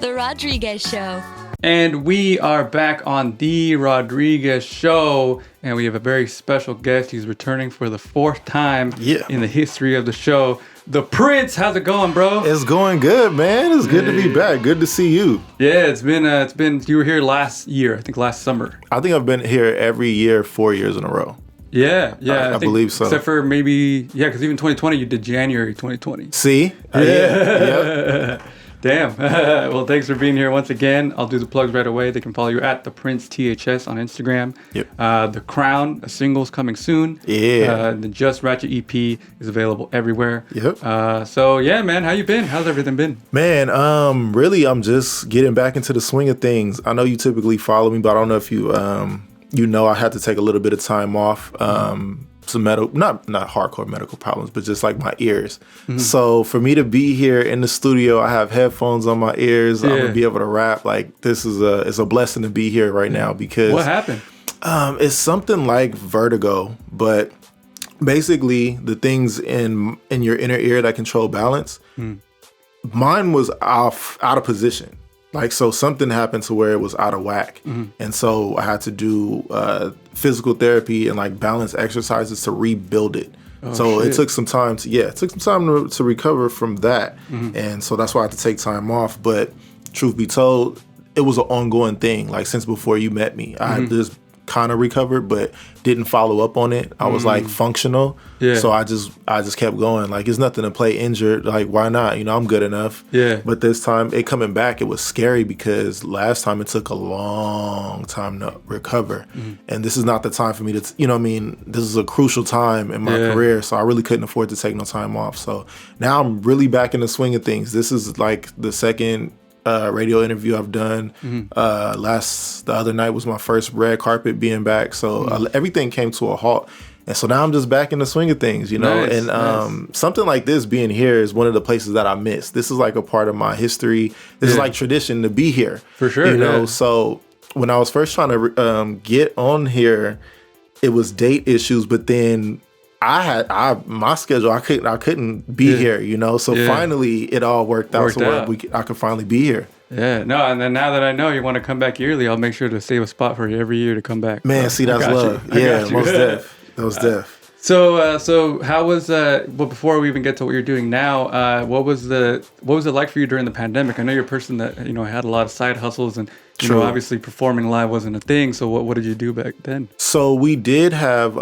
The Rodriguez Show. And we are back on The Rodriguez Show, and we have a very special guest. He's returning for the fourth time in the history of the show. The Prince, how's it going, bro? It's going good, man. It's good to be back. Good to see you. Yeah, it's been. You were here last year, I think last summer. I think I've been here every year, 4 years in a row. Yeah, I believe so. Except for maybe, because even 2020, you did January 2020. See? Yeah. Damn. Well, thanks for being here once again. I'll do the plugs right away. They can follow you at the Prince THS on Instagram. Yep. The Crown, a single's coming soon. Yeah. The Just Ratchet EP is available everywhere. Yep. So yeah, man, how you been? How's everything been? Man, really, I'm just getting back into the swing of things. I know you typically follow me, but I don't know if you, I had to take a little bit of time off. Some not hardcore medical problems, but just like my ears. Mm-hmm. So for me to be here in the studio, I have headphones on my ears. I'm gonna be able to rap. Like it's a blessing to be here right now because what happened? It's something like vertigo, but basically the things in your inner ear that control balance. Mine was out of position. Like, so something happened to where it was out of whack. Mm-hmm. And so I had to do physical therapy and like balance exercises to rebuild it. It took some time to recover from that. Mm-hmm. And so that's why I had to take time off. But truth be told, it was an ongoing thing. Like since before you met me, I had just kind of recovered, but didn't follow up on it. I was like functional. Yeah. So I just kept going. Like it's nothing to play injured. Like why not? I'm good enough. Yeah. But this time it coming back, it was scary because last time it took a long time to recover. And this is not the time for me to, this is a crucial time in my career. So I really couldn't afford to take no time off. So now I'm really back in the swing of things. This is like the second radio interview I've done. The other night was my first red carpet being back. So everything came to a halt. And so now I'm just back in the swing of things, Nice. Something like this being here is one of the places that I miss. This is like a part of my history. This is like tradition to be here. For sure. So when I was first trying to get on here, it was date issues, but then my schedule, I couldn't be here, So finally it all worked out where I could finally be here. Yeah, no, and then now that I know you want to come back yearly, I'll make sure to save a spot for you every year to come back. Man, see, that's love. Yeah, most def. That was def. So how was before we even get to what you're doing now, what was it like for you during the pandemic? I know you're a person that had a lot of side hustles and obviously performing live wasn't a thing. So what did you do back then? So we did have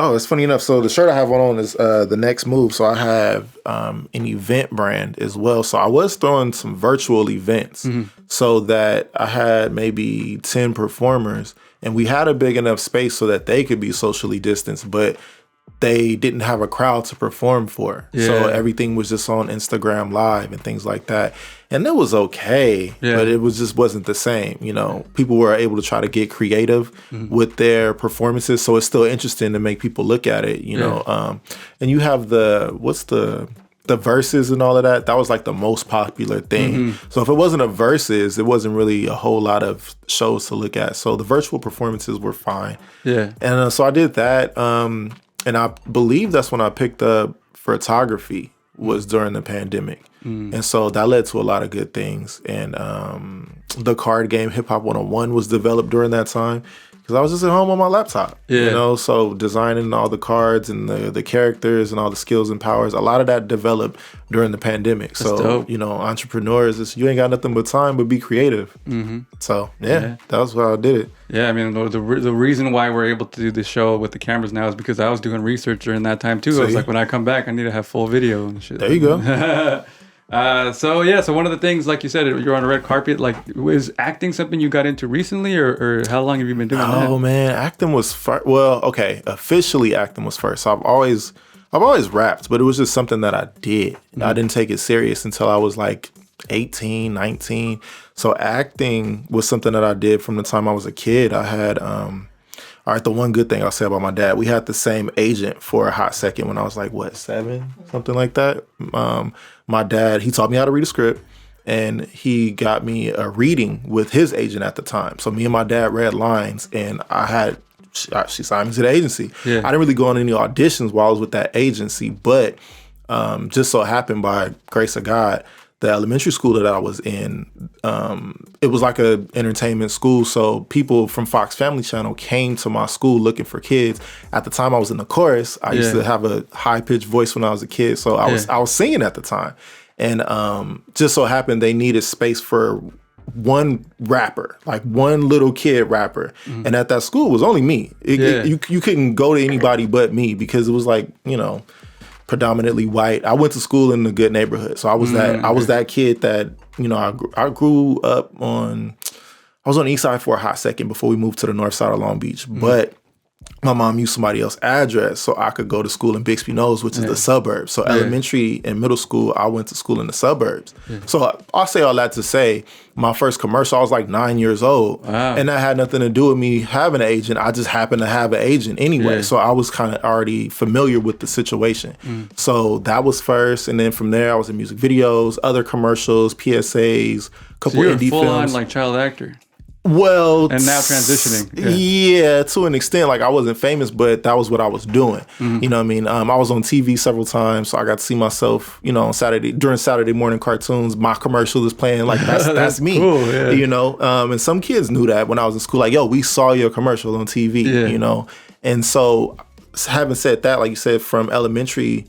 it's funny enough. So the shirt I have on is the Next Move. So I have an event brand as well. So I was throwing some virtual events so that I had maybe 10 performers and we had a big enough space so that they could be socially distanced, but they didn't have a crowd to perform for. Yeah. So everything was just on Instagram Live and things like that. And it was okay, but it wasn't the same. People were able to try to get creative with their performances. So it's still interesting to make people look at it, and you have the verses and all of that. That was like the most popular thing. So if it wasn't a verses, it wasn't really a whole lot of shows to look at. So the virtual performances were fine. Yeah. And so I did that. And I believe that's when I picked up photography was during the pandemic. And so that led to a lot of good things. And the card game Hip Hop 101 was developed during that time because I was just at home on my laptop, so designing all the cards and the characters and all the skills and powers. A lot of that developed during the pandemic. That's dope. Entrepreneurs, you ain't got nothing but time, but be creative. So that was why I did it. Yeah, I mean, the reason why we're able to do this show with the cameras now is because I was doing research during that time too. I was like, when I come back, I need to have full video and shit. There you go. So one of the things, like you said, you're on a red carpet. Like, was acting something you got into recently, or how long have you been doing that? Oh man, acting was first. Well, okay, officially acting was first. So I've always rapped, but it was just something that I did. I didn't take it serious until I was like 18, 19. So acting was something that I did from the time I was a kid. I had all right, the one good thing I'll say about my dad, we had the same agent for a hot second when I was like, 7? Something like that. My dad, he taught me how to read a script, and he got me a reading with his agent at the time. So me and my dad read lines, and she signed me to the agency. Yeah. I didn't really go on any auditions while I was with that agency, but just so happened by grace of God, the elementary school that I was in, it was like a entertainment school. So people from Fox Family Channel came to my school looking for kids. At the time I was in the chorus. I used to have a high pitched voice when I was a kid. So I was singing at the time. And just so happened they needed space for one rapper, like one little kid rapper. And at that school it was only me. You couldn't go to anybody but me because it was like, you know, predominantly white. I went to school in a good neighborhood. So I was that kid that, you know, I grew up on, I was on the east side for a hot second before we moved to the north side of Long Beach. But my mom used somebody else's address so I could go to school in Bixby Knolls, which is the suburbs. So elementary and middle school, I went to school in the suburbs. So I'll say all that to say, my first commercial, I was like 9 years old. And that had nothing to do with me having an agent. I just happened to have an agent anyway. So I was kind of already familiar with the situation. So that was first. And then from there, I was in music videos, other commercials, PSAs, a couple you're indie full films. on like child actor. Well, and now transitioning. Yeah, to an extent. Like I wasn't famous, but that was what I was doing. You know what I mean? I was on TV several times, so I got to see myself, you know, on during Saturday morning cartoons. My commercial is playing. Like that's me. Cool, you know, and some kids knew that when I was in school. Like, yo, we saw your commercial on TV. You know, and so having said that, like you said, from elementary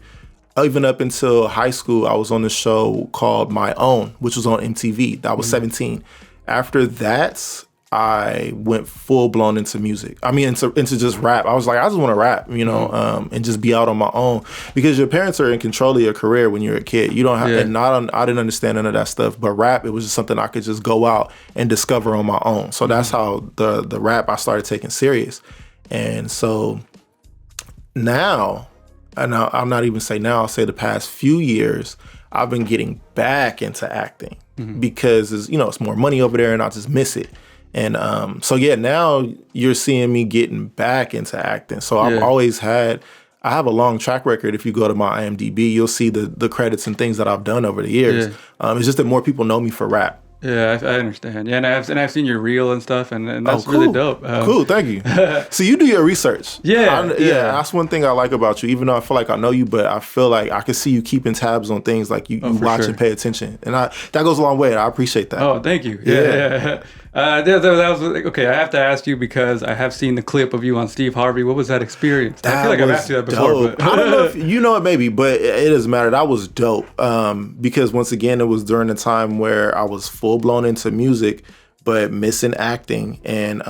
even up until high school, I was on this show called My Own, which was on MTV. That was 17. After that, I went full blown into music. I mean, into just rap. I was like, I just want to rap, you know, and just be out on my own, because your parents are in control of your career when you're a kid. You don't have, and I didn't understand none of that stuff. But rap, it was just something I could just go out and discover on my own. So that's how the rap I started taking serious. And so now, and I'm not even say now, I'll say the past few years, I've been getting back into acting because it's more money over there and I just miss it. And so yeah, now you're seeing me getting back into acting. So I've always I have a long track record. If you go to my IMDb, you'll see the credits and things that I've done over the years. It's just that more people know me for rap. Yeah, I understand. Yeah, and I've seen your reel and stuff, and that's really dope. Cool, thank you. So you do your research. Yeah. That's one thing I like about you. Even though I feel like I know you, but I feel like I can see you keeping tabs on things, like you watch and pay attention, and that goes a long way. I appreciate that. Oh, thank you. Yeah. That was okay. I have to ask you because I have seen the clip of you on Steve Harvey. What was that experience? I feel like I've asked you that before. But I don't know if you know it, maybe, but it doesn't matter. That was dope. Because once again, it was during the time where I was full blown into music, but missing acting. And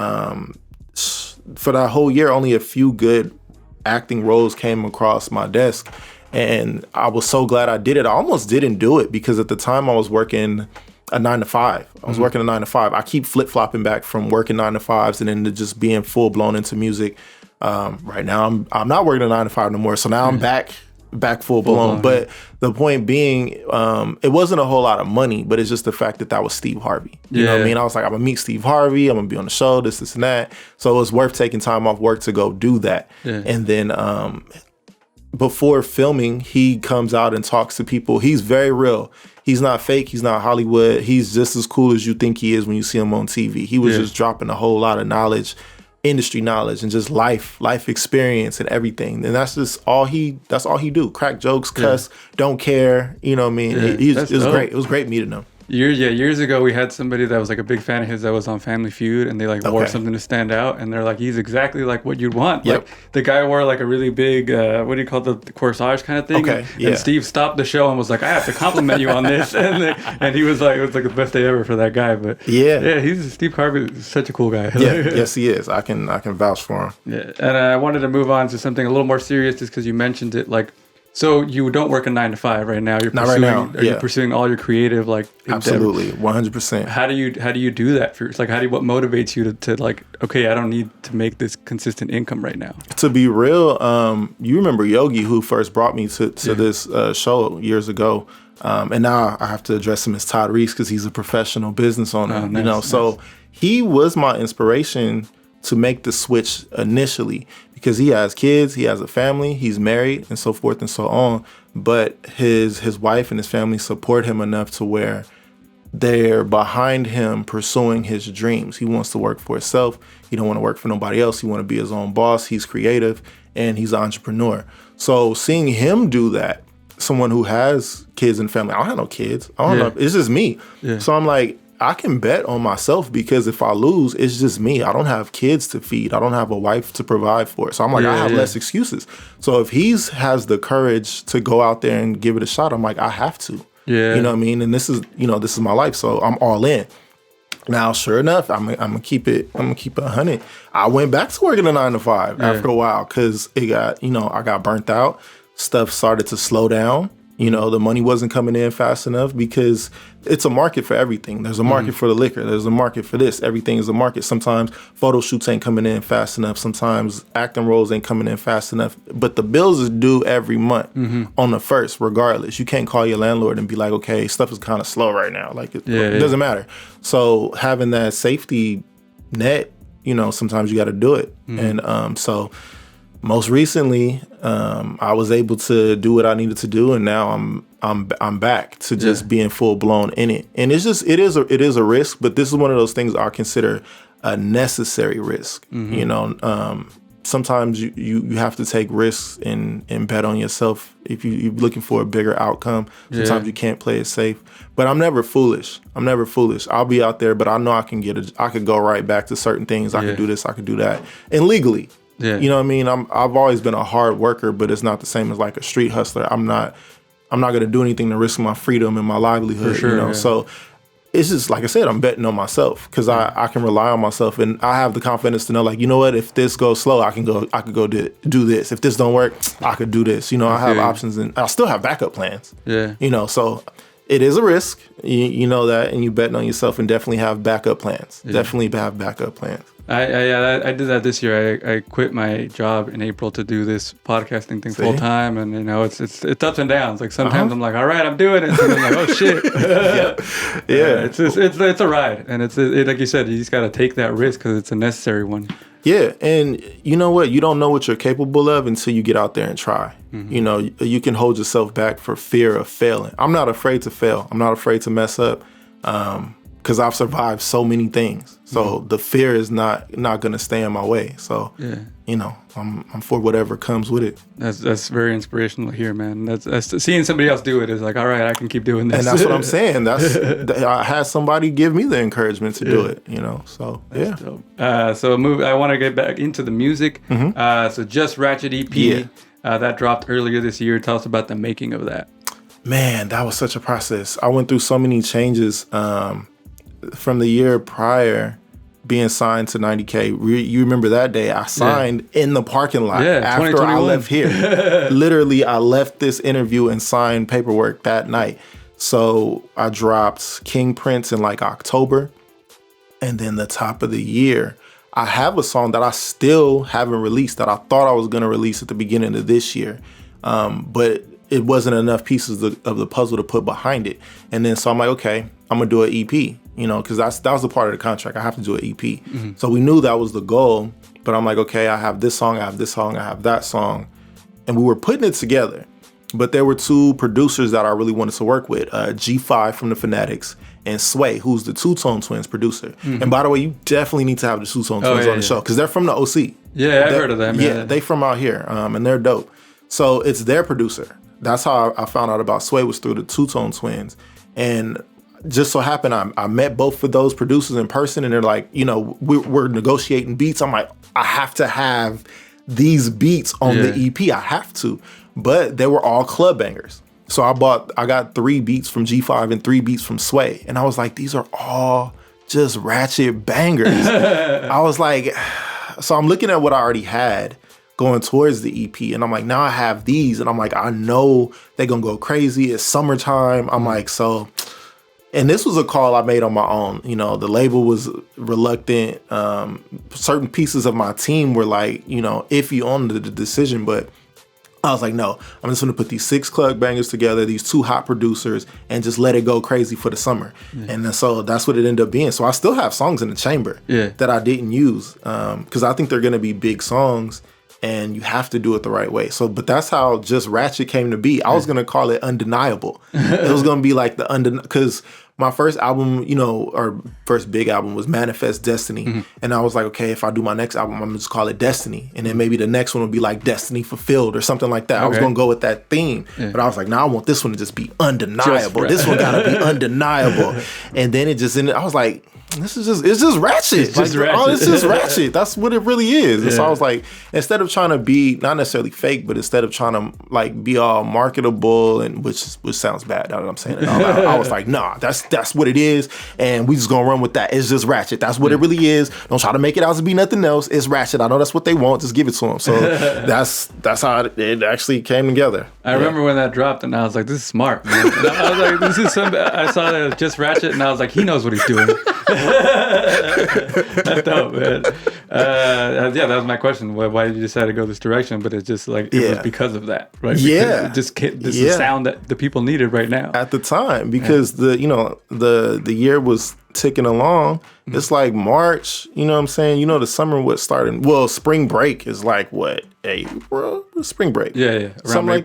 for that whole year, only a few good acting roles came across my desk. And I was so glad I did it. I almost didn't do it because at the time I was working a 9 to 5. I was working a 9 to 5. I keep flip flopping back from working 9 to 5s and then to just being full blown into music. Right now, I'm not working a 9 to 5 no more. So now I'm back full blown. But the point being, it wasn't a whole lot of money, but it's just the fact that was Steve Harvey. You know what I mean? I was like, I'm gonna meet Steve Harvey. I'm gonna be on the show. This, and that. So it was worth taking time off work to go do that. And then before filming, he comes out and talks to people. He's very real. He's not fake. He's not Hollywood. He's just as cool as you think he is when you see him on TV. He was just dropping a whole lot of knowledge, industry knowledge, and just life experience and everything. And that's just all he do. Crack jokes, cuss, don't care. You know what I mean? It was great. It was great meeting him. Years ago, we had somebody that was like a big fan of his that was on Family Feud, and they wore something to stand out, and they're like, he's exactly like what you'd want. Like the guy wore like a really big, what do you call the corsage kind of thing? And Steve stopped the show and was like, I have to compliment you on this, and he was like, it was like the best day ever for that guy. But Steve Harvey is such a cool guy. Yes, he is. I can vouch for him. Yeah, and I wanted to move on to something a little more serious, just because you mentioned it, like. So you don't work a 9 to 5 right now. You're pursuing, not right now. Are you pursuing all your creative Absolutely, 100%. How do you do that? What motivates you to like? Okay, I don't need to make this consistent income right now. To be real, you remember Yogi, who first brought me to this show years ago, and now I have to address him as Todd Reese because he's a professional business owner. Oh, nice, so he was my inspiration to make the switch initially. Because he has kids, he has a family, he's married, and so forth and so on. But his wife and his family support him enough to where they're behind him pursuing his dreams. He wants to work for himself. He don't want to work for nobody else. He want to be his own boss. He's creative, and he's an entrepreneur. So seeing him do that, someone who has kids and family. I don't have no kids. I don't know. It's just me. Yeah. So I'm like, I can bet on myself because if I lose, it's just me. I don't have kids to feed. I don't have a wife to provide for. So I'm like, I have less excuses. So if he has the courage to go out there and give it a shot, I'm like, I have to. Yeah. You know what I mean? And this is my life. So I'm all in. Now, sure enough, I'm gonna keep it 100. I went back to working a 9 to 5 after a while because it got, I got burnt out. Stuff started to slow down. The money wasn't coming in fast enough because it's a market for everything. There's a market for the liquor. There's a market for this. Everything is a market. Sometimes photo shoots ain't coming in fast enough. Sometimes acting roles ain't coming in fast enough. But the bills is due every month on the 1st, regardless. You can't call your landlord and be like, okay, stuff is kind of slow right now. Like it doesn't matter. So having that safety net, sometimes you got to do it. And so most recently, I was able to do what I needed to do, and now I'm back to just being full blown in it. And it's just it is a risk, but this is one of those things I consider a necessary risk. Sometimes you have to take risks and bet on yourself if you're looking for a bigger outcome. Sometimes you can't play it safe. But I'm never foolish. I'll be out there, but I know I could go right back to certain things. I could do this, I could do that, and legally. Yeah. You know what I mean? I've always been a hard worker, but it's not the same as like a street hustler. I'm not going to do anything to risk my freedom and my livelihood. For sure, So it's just, like I said, I'm betting on myself because I can rely on myself, and I have the confidence to know, like, you know what, if this goes slow, I could go do this. If this don't work, I could do this. I have options, and I still have backup plans. Yeah. So it is a risk. You know that, and you betting on yourself, and definitely have backup plans. Yeah. Definitely have backup plans. I did that this year. I quit my job in April to do this podcasting thing full time, and it's ups and downs. Like sometimes I'm like, all right, I'm doing it, and then I'm like, oh shit. It's a ride, and it's like you said, you just got to take that risk because it's a necessary one. Yeah, and you know what? You don't know what you're capable of until you get out there and try. You can hold yourself back for fear of failing. I'm not afraid to fail. I'm not afraid to mess up. Because I've survived so many things. So the fear is not going to stay in my way. So, I'm for whatever comes with it. That's very inspirational to hear, man. That's seeing somebody else do it is like, all right, I can keep doing this. And that's what I'm saying. I had somebody give me the encouragement to do it, So, that's dope. I want to get back into the music. So just Ratchet EP, that dropped earlier this year. Tell us about the making of that. Man, that was such a process. I went through so many changes. From the year prior, being signed to 90K, you remember that day? I signed in the parking lot after I left here. Literally, I left this interview and signed paperwork that night. So I dropped King Prince in like October. And then the top of the year, I have a song that I still haven't released that I thought I was going to release at the beginning of this year. But it wasn't enough pieces of the puzzle to put behind it. And then so I'm like, okay, I'm going to do an EP, because that was a part of the contract. I have to do an EP. So we knew that was the goal, but I'm like, okay, I have this song, I have this song, I have that song. And we were putting it together. But there were two producers that I really wanted to work with, G5 from the Fanatics and Sway, who's the Two Tone Twins producer. And by the way, you definitely need to have the Two Tone Twins on the show because they're from the OC. Yeah, I've heard of them. Yeah, they from out here, and they're dope. So it's their producer. That's how I found out about Sway, was through the Two Tone Twins. And just so happened, I met both of those producers in person, and they're like, we're negotiating beats. I'm like, I have to have these beats on the EP. I have to. But they were all club bangers. So I got 3 beats from G5 and 3 beats from Sway. And I was like, these are all just Ratchet bangers. I was like, so I'm looking at what I already had going towards the EP. And I'm like, now I have these. And I'm like, I know they're going to go crazy. It's summertime. I'm like, so... And this was a call I made on my own. The label was reluctant. Certain pieces of my team were like, iffy on the decision. But I was like, no, I'm just going to put these 6 club bangers together, these 2 hot producers, and just let it go crazy for the summer. And then, so that's what it ended up being. So I still have songs in the chamber that I didn't use because I think they're going to be big songs. and you have to do it the right way. So, but that's how just Ratchet came to be. I was gonna call it Undeniable. It was gonna be like because my first album, or first big album was Manifest Destiny. And I was like, okay, if I do my next album, I'm gonna just call it Destiny. And then maybe the next one would be like Destiny Fulfilled or something like that. Okay. I was gonna go with that theme. Yeah. But I was like, I want this one to just be undeniable. This one gotta be undeniable. And then it just ended, I was like, it's just Ratchet. It's just Ratchet. That's what it really is. And so I was like, instead of trying to be not necessarily fake, but instead of trying to like be all marketable, and which sounds bad now that I'm saying it out loud, I was like, nah, that's what it is, and we just gonna run with that. It's just Ratchet. That's what it really is. Don't try to make it out to be nothing else. It's Ratchet. I know that's what they want. Just give it to them. So that's how it actually came together. I remember when that dropped, and I was like, this is smart, man. And I was like, this is I saw that it was just Ratchet, and I was like, he knows what he's doing. That's dope, man. That was my question. Why did you decide to go this direction? But it's just like it was because of that, right? Because it just this is the sound that the people needed right now at the time, because the year was ticking along. It's like March, you know what I'm saying? The summer was starting. Well, spring break is like what? April? Spring break. Yeah. Something like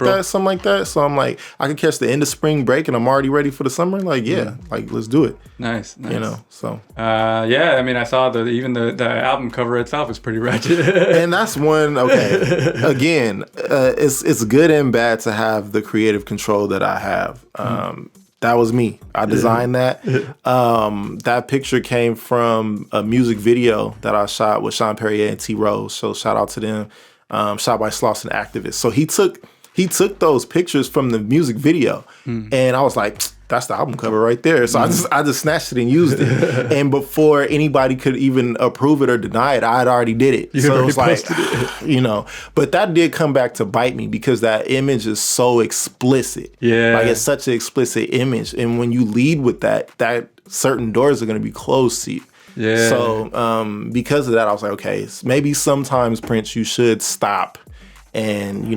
that. So I'm like, I can catch the end of spring break and I'm already ready for the summer. Like, like let's do it. Nice. So. I mean, I saw even the album cover itself is pretty ratchet. And that's one, okay. Again, it's good and bad to have the creative control that I have. That was me. I designed that. That picture came from a music video that I shot with Sean Perrier and T Rose. So shout out to them. Shot by Slauson Activist. So he took those pictures from the music video, and I was like, that's the album cover right there. So I just snatched it and used it. And before anybody could even approve it or deny it, I had already did it. So it was like, but that did come back to bite me because that image is so explicit. Yeah. Like it's such an explicit image. And when you lead with that certain doors are going to be closed to you. Yeah. So because of that, I was like, okay, maybe sometimes, Prince, you should stop and,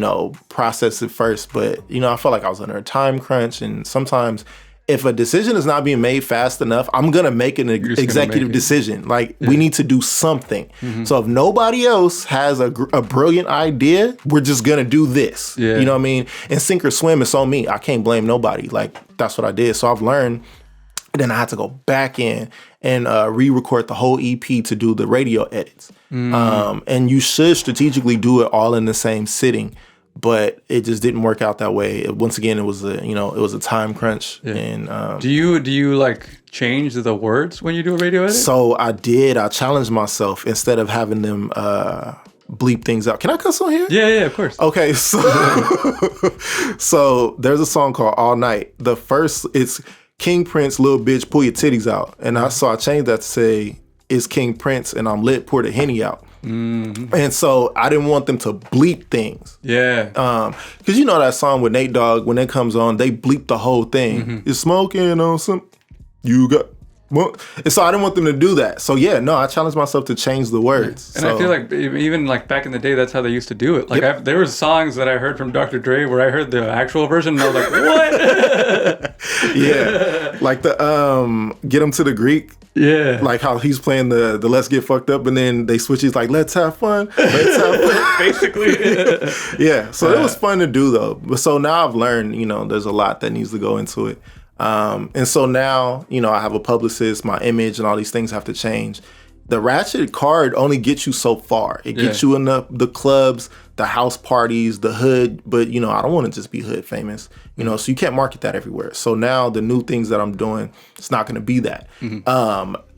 process it first. But, I felt like I was under a time crunch. And sometimes if a decision is not being made fast enough, I'm going to make an executive decision. Like, we need to do something. So if nobody else has a brilliant idea, we're just going to do this. Yeah. You know what I mean? And sink or swim, it's on me. I can't blame nobody. Like, that's what I did. So I've learned. Then I had to go back in and re-record the whole EP to do the radio edits. And you should strategically do it all in the same sitting, but it just didn't work out that way. Once again, it was a time crunch. Yeah. And do you like change the words when you do a radio edit? So I did. I challenged myself instead of having them bleep things out. Can I cuss on here? Yeah, of course. Okay, so so there's a song called All Night. The first, it's King Prince, little bitch, pull your titties out. And I changed that to say, it's King Prince and I'm lit, pour the Henny out. And so I didn't want them to bleep things. Yeah. Because that song with Nate Dogg, when it comes on, they bleep the whole thing. It's smoking on some, you got... And so I didn't want them to do that. So I challenged myself to change the words. And I feel like even like back in the day, that's how they used to do it. Like there were songs that I heard from Dr. Dre where I heard the actual version and I was like, what? Yeah. Like the Get 'Em to the Greek. Yeah. Like how he's playing the Let's Get Fucked Up and then they switch. He's like, let's have fun. Let's have fun. Basically. Yeah. So it was fun to do though. But so now I've learned, there's a lot that needs to go into it. And so now, I have a publicist, my image and all these things have to change. The Ratchet card only gets you so far. It gets you in the clubs, the house parties, the hood, but I don't want to just be hood famous, so you can't market that everywhere. So now the new things that I'm doing, it's not going to be that.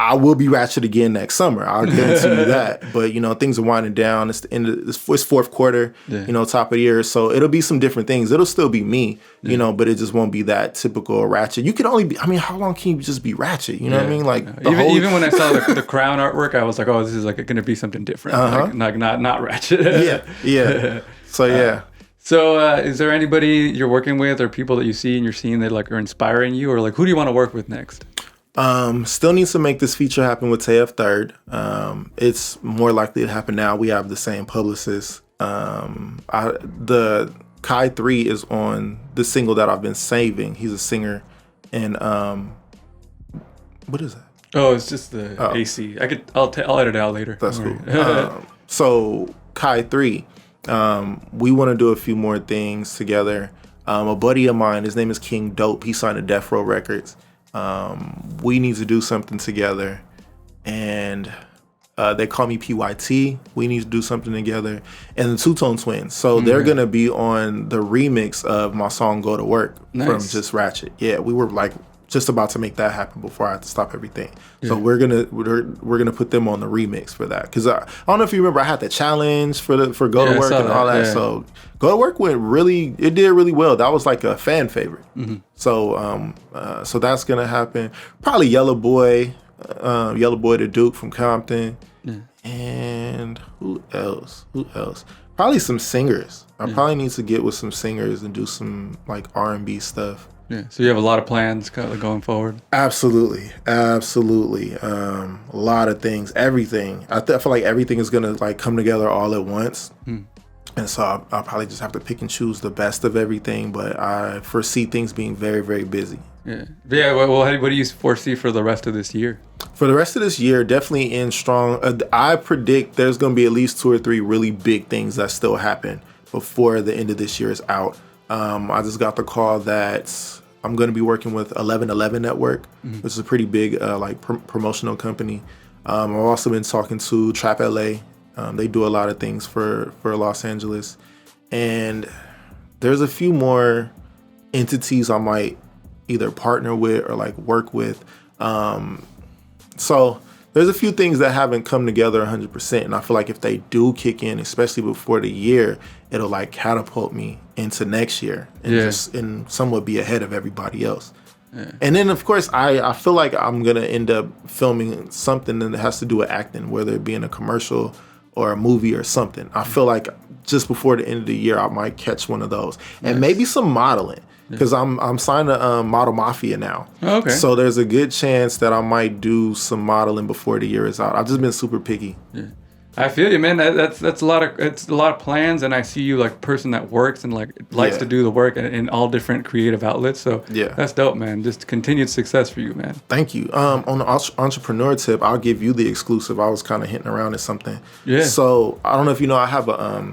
I will be Ratchet again next summer. I'll guarantee you that. But things are winding down. It's the end of it's fourth quarter, top of the year. So it'll be some different things. It'll still be me, but it just won't be that typical Ratchet. You can only be, how long can you just be Ratchet? You know what I mean? Like even when I saw the crown artwork, I was like, oh, this is like going to be something different. Like not Ratchet. Yeah. So yeah. So is there anybody you're working with or people that you see and you're seeing that like are inspiring you, or like who do you want to work with next? Still needs to make this feature happen with TF Third. It's more likely to happen now. We have the same publicist. The Kai 3 is on the single that I've been saving. He's a singer, and what is that? Oh, it's just the AC. I'll edit it out later. That's cool. So Kai 3. We want to do a few more things together. A buddy of mine, his name is King Dope. He signed to Death Row Records. We need to do something together. And they call me PYT. We need to do something together. And the Two Tone Twins. So they're going to be on the remix of my song Go to Work from just Ratchet. Yeah, we were like just about to make that happen before I had to stop everything. Yeah. So we're gonna put them on the remix for that. Because I don't know if you remember, I had the challenge for Go to Work and all that. Yeah. So Go to Work it did really well. That was like a fan favorite. Mm-hmm. So that's gonna happen. Probably Yellow Boy the Duke from Compton. Yeah. And who else? Probably some singers. I probably need to get with some singers and do some like R&B stuff. Yeah. So you have a lot of plans kind of going forward. Absolutely. A lot of things, everything. I feel like everything is gonna like come together all at once. And so I'll probably just have to pick and choose the best of everything. But I foresee things being very, very busy. Yeah. Well, what do you foresee for the rest of this year? For the rest of this year, definitely in strong. I predict there's going to be at least 2 or 3 really big things that still happen before the end of this year is out. I just got the call that I'm going to be working with 1111 Network, which is a pretty big promotional company. I've also been talking to Trap LA. They do a lot of things for Los Angeles. And there's a few more entities I might either partner with or like work with. So there's a few things that haven't come together 100%. And I feel like if they do kick in, especially before the year, it'll like catapult me into next year and somewhat be ahead of everybody else. Yeah. And then, of course, I feel like I'm going to end up filming something that has to do with acting, whether it be in a commercial or a movie or something. I feel like just before the end of the year, I might catch one of those. And maybe some modeling. Because I'm signed to Model Mafia now. Oh, okay. So there's a good chance that I might do some modeling before the year is out. I've just been super picky. Yeah. I feel you, man. That's a lot of plans, and I see you like a person that works and likes to do the work in all different creative outlets. So that's dope, man. Just continued success for you, man. Thank you. On the entrepreneur tip, I'll give you the exclusive. I was kind of hinting around at something. Yeah. So I don't know if you know, I have a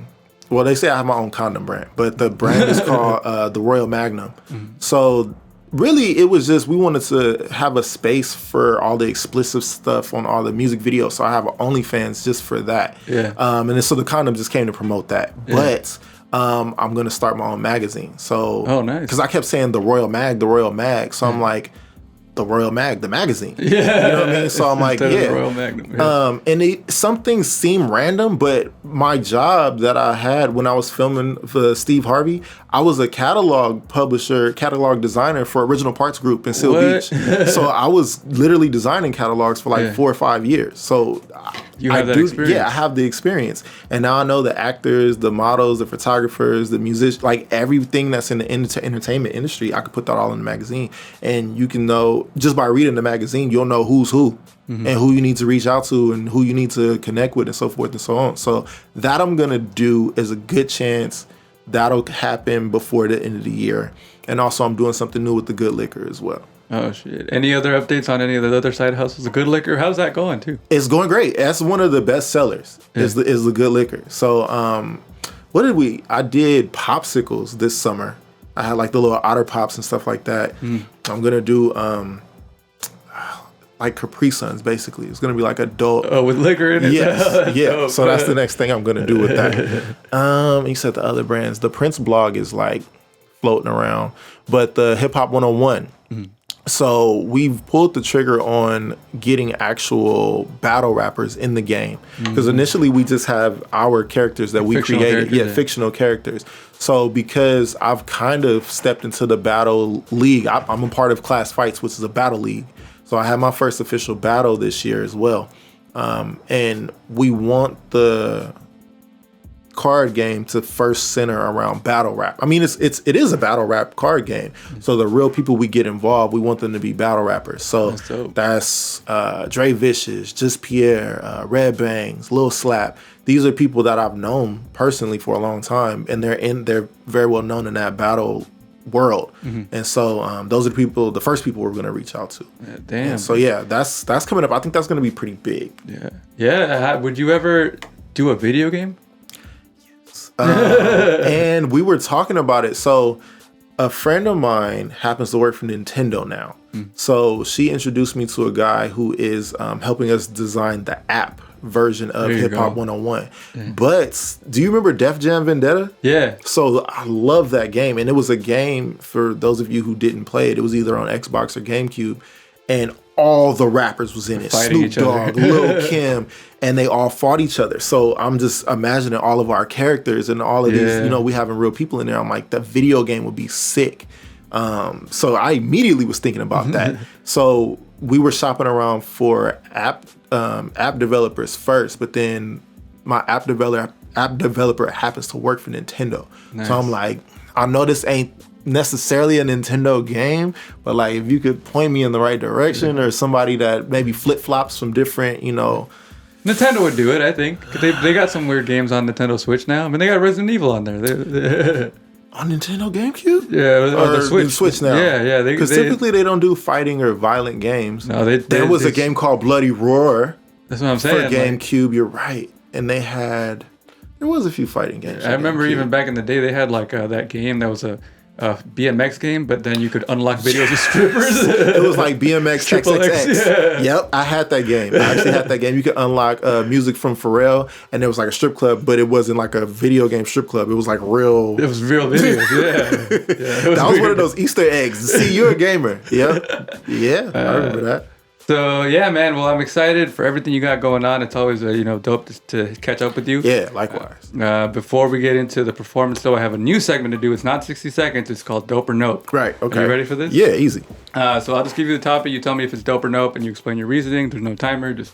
well, they say I have my own condom brand, but the brand is called the Royal Magnum. So really, it was just we wanted to have a space for all the explicit stuff on all the music videos. So I have OnlyFans just for that. Yeah. And then so the condom just came to promote that. Yeah. But I'm gonna start my own magazine. So nice. Because I kept saying the Royal Mag. So I'm like, the Royal Mag, the magazine. Yeah. You know what I mean? So I'm like, the Royal Magnum. Yeah. And some things seem random, but my job that I had when I was filming for Steve Harvey, I was a catalog designer for Original Parts Group in Seal Beach. So I was literally designing catalogs for like 4 or 5 years. So you have that experience. Yeah, I have the experience. And now I know the actors, the models, the photographers, the musicians, like everything that's in the entertainment industry, I could put that all in the magazine. And you can know, just by reading the magazine, you'll know who's who and who you need to reach out to and who you need to connect with and so forth and so on. So that I'm going to do is a good chance that'll happen before the end of the year. And also I'm doing something new with the Good Liquor as well. Oh, shit. Any other updates on any of the other side hustles? The Good Liquor, how's that going, too? It's going great. That's one of the best sellers is the Good Liquor. So I did popsicles this summer. I had like the little Otter Pops and stuff like that. I'm going to do like Capri Suns, basically. It's going to be like adult. Oh, with liquor in it? Yes. Yeah. Dope. So that's the next thing I'm going to do with that. You said the other brands. The Prince blog is like floating around. But the Hip Hop 101. So we've pulled the trigger on getting actual battle rappers in the game. Because initially we just have our characters that we created. Fictional characters. So because I've kind of stepped into the battle league, I'm a part of Class Fights, which is a battle league. So I had my first official battle this year as well. And we want the card game to first center around battle rap. I mean, it is a battle rap card game. So the real people we get involved, we want them to be battle rappers. So that's Dre Vicious, Just Pierre, Red Bangs, Lil Slap. These are people that I've known personally for a long time, and they're very well known in that battle world. And so those are the first people we're going to reach out to. Yeah, damn. And so that's coming up. I think that's going to be pretty big. Yeah. Would you ever do a video game? And we were talking about it. So a friend of mine happens to work for Nintendo now. So she introduced me to a guy who is helping us design the app version of Hip Hop 101. But do you remember Def Jam Vendetta? Yeah. So I love that game. And it was a game, for those of you who didn't play it, it was either on Xbox or GameCube. And all the rappers was in it. Snoop Dogg, Lil Kim, and they all fought each other. So I'm just imagining all of our characters and all of these, you know, we having real people in there. I'm like, the video game would be sick. So I immediately was thinking about that. So we were shopping around for app developers first, but then my app developer happens to work for Nintendo. Nice. So I'm like, I know this ain't necessarily a Nintendo game, but like if you could point me in the right direction, or somebody that maybe flip-flops from different, you know. Nintendo would do it, I think. They got some weird games on Nintendo Switch now. I mean, they got Resident Evil on there. On Nintendo GameCube? Yeah, or the Switch now. Yeah. Because typically they don't do fighting or violent games. No, there was a game called Bloody Roar. That's what I'm saying. For GameCube, you're right. And there was a few fighting games. I remember even back in the day, they had like that game that was a BMX game, but then you could unlock videos of strippers. It was like BMX XXX. Yep, I had that game. I actually had that game. You could unlock music from Pharrell, and there was like a strip club, but it wasn't like a video game strip club. It was like real. It was real videos. Yeah. That was one of those Easter eggs. See, you're a gamer. Yeah, I remember that. So yeah, man. Well, I'm excited for everything you got going on. It's always dope to catch up with you. Yeah, likewise. Before we get into the performance, though, I have a new segment to do. It's not 60 seconds. It's called Dope or Nope. Right. Okay. Are you ready for this? Yeah, easy. So I'll just give you the topic. You tell me if it's dope or nope, and you explain your reasoning. There's no timer. Just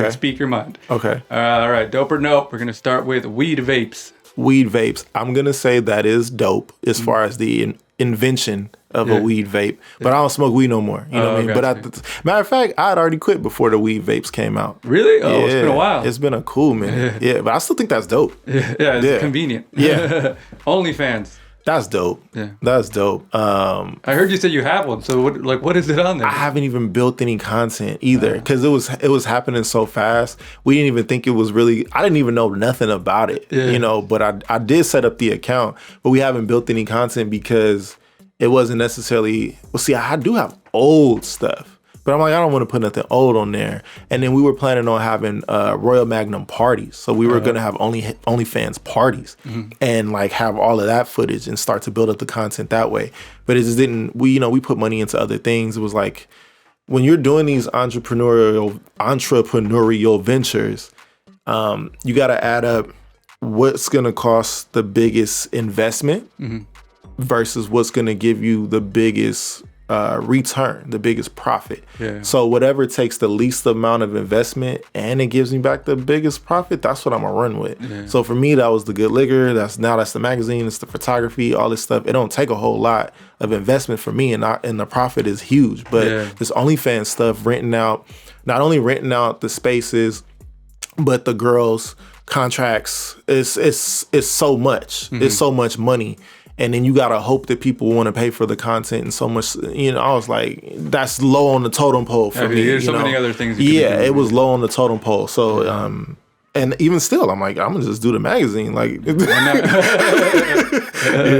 speak your mind. Okay. All right. Dope or nope. We're gonna start with weed vapes. Weed vapes. I'm gonna say that is dope as far as the invention of a weed vape, but I don't smoke weed no more. You know what I mean? But matter of fact, I had already quit before the weed vapes came out. Really? Oh, yeah, it's been a while. It's been a cool minute. Yeah, but I still think that's dope. It's convenient. Yeah. OnlyFans. That's dope. Yeah. That's dope. I heard you said you have one. So what is it on there? I haven't even built any content either, because it was happening so fast. We didn't even think it was really, I didn't even know nothing about it, you know, but I did set up the account, but we haven't built any content because it wasn't necessarily, well, see, I do have old stuff, but I'm like, I don't want to put nothing old on there. And then we were planning on having Royal Magnum parties. So we were going to have OnlyFans parties and like have all of that footage and start to build up the content that way. But it just didn't, we put money into other things. It was like, when you're doing these entrepreneurial ventures, you got to add up what's going to cost the biggest investment versus what's going to give you the biggest return, the biggest profit. Yeah. So whatever takes the least amount of investment and it gives me back the biggest profit, that's what I'm gonna run with. Yeah. So for me, that was the good liquor. That's the magazine, it's the photography, all this stuff. It don't take a whole lot of investment for me, and the profit is huge. But this OnlyFans stuff, not only renting out the spaces, but the girls' contracts, is so much. It's so much money. And then you gotta hope that people want to pay for the content and so much. I was like, that's low on the totem pole for me. There's so many other things. It was low on the totem pole. So, and even still, I'm like, I'm gonna just do the magazine, like, you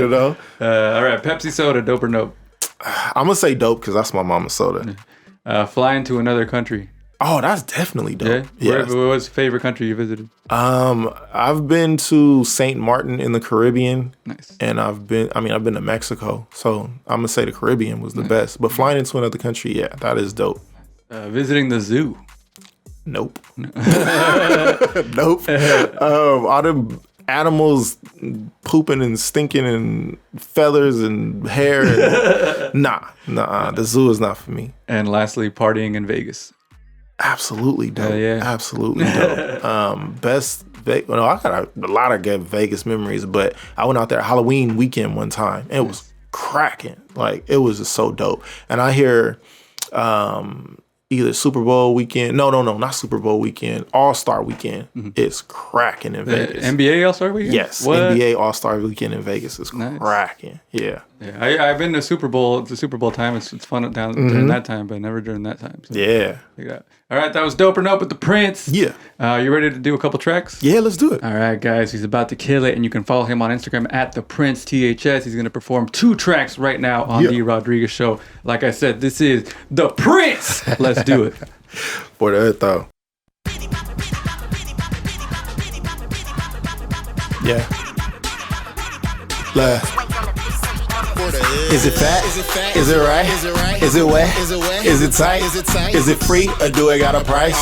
know. All right, Pepsi soda, dope or nope? I'm gonna say dope because that's my mama's soda. Flying to another country. Oh, that's definitely dope. Yeah. What was your favorite country you visited? I've been to St. Martin in the Caribbean. Nice. And I've been to Mexico. So I'm gonna say the Caribbean was the best. But flying into another country, yeah, that is dope. Visiting the zoo. Nope. Nope. All them animals pooping and stinking and feathers and hair. And nah. The zoo is not for me. And lastly, partying in Vegas. Absolutely dope. Absolutely dope. I got a lot of good Vegas memories, but I went out there Halloween weekend one time. And it was cracking. Like, it was just so dope. And I hear either Super Bowl weekend. No, not Super Bowl weekend. All-Star weekend. It's cracking in Vegas. NBA All-Star weekend? Yes. What? NBA All-Star weekend in Vegas is cracking. Yeah. Yeah, I've been to Super Bowl. The Super Bowl time. It's fun down during that time, but never during that time. So Yeah. All right, that was Dope or Nope with the Prince. Yeah. You ready to do a couple tracks? Yeah, let's do it. All right, guys. He's about to kill it, and you can follow him on Instagram at the Prince THS. He's gonna perform 2 tracks right now on the Rodriguez Show. Like I said, this is the Prince. Let's do it. For the earth, though. Yeah. Is it fat? Is it right? Is it wet? Is it tight? Is it free or do it got a price?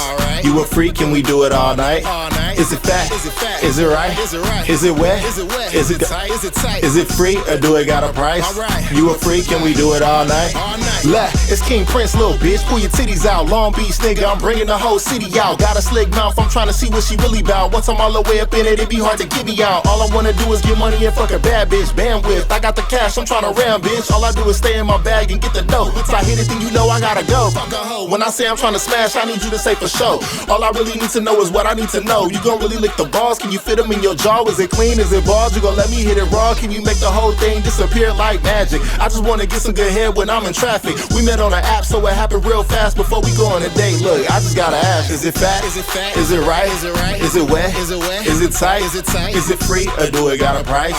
You a freak, can we do it all night? Is it fat? Is it right? Is it wet? Is it tight? Is it free or do it got a price? You a freak, can we do it all night? It's King Prince, little bitch. Pull your titties out. Long Beach, nigga, I'm bringing the whole city out. Got a slick mouth, I'm trying to see what she really bout. Once I'm all the way up in it, it'd be hard to get me out. All I wanna do is get money and fuck a bad bitch. Bandwidth, I got the cash, I'm trying to ram, bitch. All I do is stay in my bag and get the dough. Once I hit it, then you know I gotta go. When I say I'm trying to smash, I need you to say for sure. All I really need to know is what I need to know. You gon' really lick the balls? Can you fit them in your jaw? Is it clean? Is it balls? You gon' let me hit it raw? Can you make the whole thing disappear like magic? I just wanna get some good head when I'm in traffic. We met on an app, so it happened real fast before we go on a date. Look, I just gotta ask, is it fat? Is it right? Is it wet? Is it tight? Is it free or do it got a price?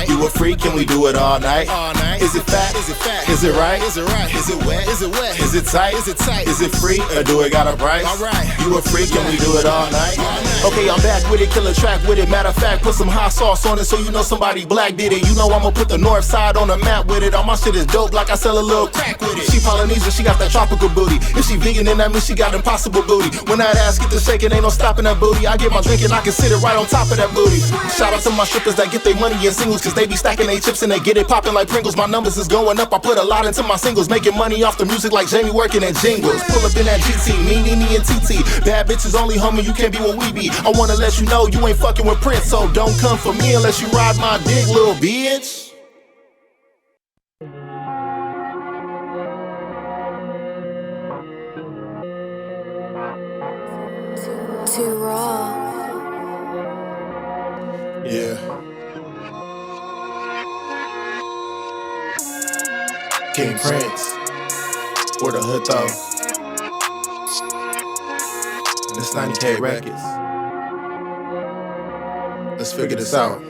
You a freak, can we do it all night? Is it fat? Is it right? Is it wet? Is it tight? Is it free or do it got a price? You a freak, can we do it all night? Okay, I'm back with it, kill a track with it. Matter of fact, put some hot sauce on it so you know somebody black did it. You know I'ma put the north side on the map with it. All my shit is dope like I sell a little crack with it. She Polynesian, she got that tropical booty. If she vegan, then that means she got impossible booty. When that ass get to shaking, ain't no stopping that booty. I get my drink and I can sit it right on top of that booty. Shout out to my strippers that get their money in singles, cause they be stacking their chips and they get it popping like Pringles. My numbers is going up, I put a lot into my singles, making money off the music like Jamie working at Jingles. Pull up in that GT, me, and TT. Bad bitches only, homie, you can't be what we be. I wanna let you know you ain't fucking with Prince, so don't come for me unless you ride my dick, little bitch. Too raw. Yeah. King Prince. For the hood though. And it's 90K records. Let's figure this out.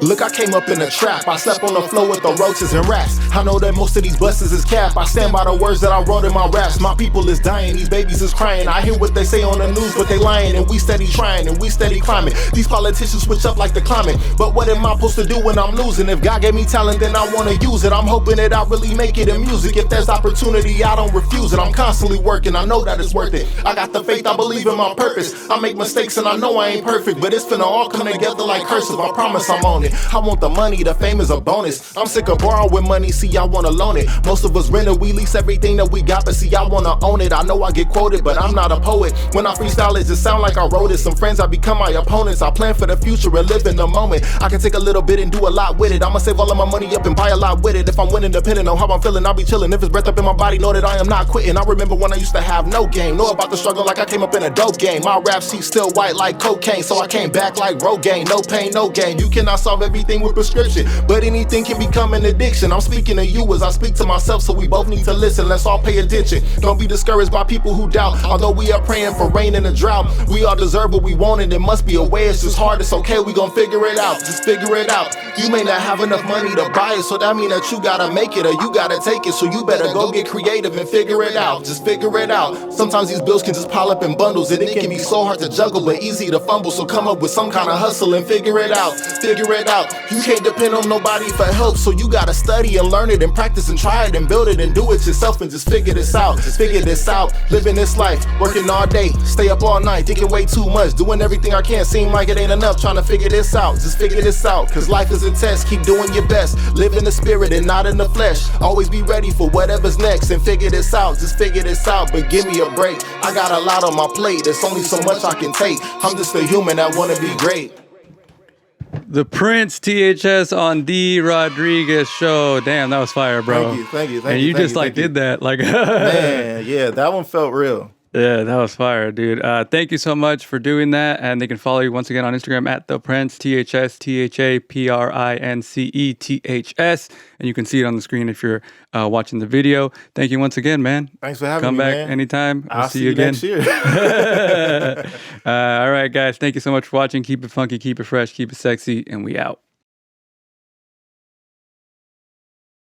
Look, I came up in a trap. I slept on the floor with the roaches and rats. I know that most of these buses is cap. I stand by the words that I wrote in my raps. My people is dying, these babies is crying. I hear what they say on the news, but they lying. And we steady trying, and we steady climbing. These politicians switch up like the climate. But what am I supposed to do when I'm losing? If God gave me talent, then I wanna use it. I'm hoping that I really make it in music. If there's opportunity, I don't refuse it. I'm constantly working, I know that it's worth it. I got the faith, I believe in my purpose. I make mistakes and I know I ain't perfect, but it's finna all come together like cursive. I promise I'm on it. I want the money, the fame is a bonus. I'm sick of borrowing money, see I wanna loan it. Most of us rent it, we lease everything that we got, but see I wanna own it. I know I get quoted, but I'm not a poet. When I freestyle it just sound like I wrote it. Some friends I become my opponents. I plan for the future and live in the moment. I can take a little bit and do a lot with it. I'ma save all of my money up and buy a lot with it. If I'm winning, depending on how I'm feeling, I'll be chilling. If it's breath up in my body, know that I am not quitting. I remember when I used to have no game. Know about the struggle like I came up in a dope game. My rap sheet still white like cocaine, so I came back like Rogaine. No pain, no gain. You cannot solve everything with prescription, but anything can become an addiction. I'm speaking to you as I speak to myself, so we both need to listen. Let's all pay attention. Don't be discouraged by people who doubt. Although we are praying for rain in a drought, we all deserve what we want, and there must be a way. It's just hard, it's okay, we gon' figure it out. Just figure it out. You may not have enough money to buy it, so that mean that you gotta make it or you gotta take it. So you better go get creative and figure it out. Just figure it out. Sometimes these bills can just pile up in bundles, and it can be so hard to juggle but easy to fumble. So come up with some kind of hustle and figure it out. Figure it out. You can't depend on nobody for help, so you gotta study and learn it and practice and try it and build it and do it yourself and just figure this out. Just figure this out. Living this life, working all day, stay up all night, thinking way too much, doing everything I can, seem like it ain't enough, trying to figure this out. Just figure this out, cause life is a test. Keep doing your best, live in the spirit and not in the flesh. Always be ready for whatever's next and figure this out. Just figure this out, but give me a break. I got a lot on my plate, there's only so much I can take. I'm just a human that wanna be great. The Prince THS on the Rodriguez Show. Damn, that was fire, bro. Thank you. And you just did that. Like, man, yeah, that one felt real. Yeah, that was fire, dude. Thank you so much for doing that. And they can follow you once again on Instagram at The Prince, THS, THAPRINCETHS. And you can see it on the screen if you're watching the video. Thank you once again, man. Thanks for having Come me, back man. anytime. I'll see you again next year. All right, guys. Thank you so much for watching. Keep it funky, keep it fresh, keep it sexy, and we out.